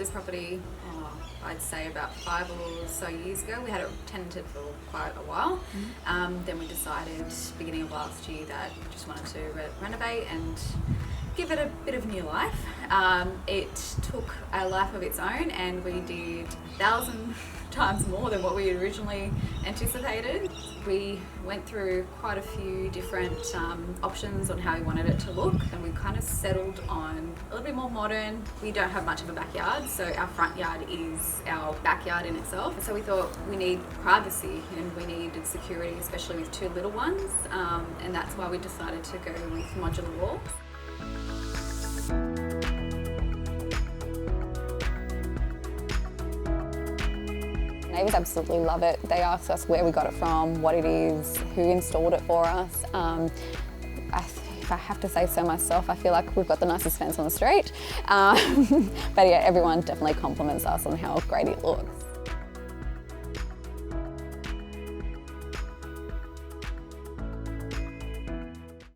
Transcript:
this property, I'd say about 5 or so years ago. We had it tenanted for quite a while. Then we decided, beginning of last year, that we just wanted to renovate and give it a bit of new life. It took a life of its own, and we did 1,000 times more than what we had originally anticipated. We went through quite a few different options on how we wanted it to look, and we kind of settled on a little bit more modern. We don't have much of a backyard, so our front yard is our backyard in itself. So we thought we need privacy and we needed security, especially with 2 little ones, and that's why we decided to go with modular walls. Neighbours absolutely love it. They ask us where we got it from, what it is, who installed it for us. If I have to say so myself, I feel like we've got the nicest fence on the street. But yeah, everyone definitely compliments us on how great it looks.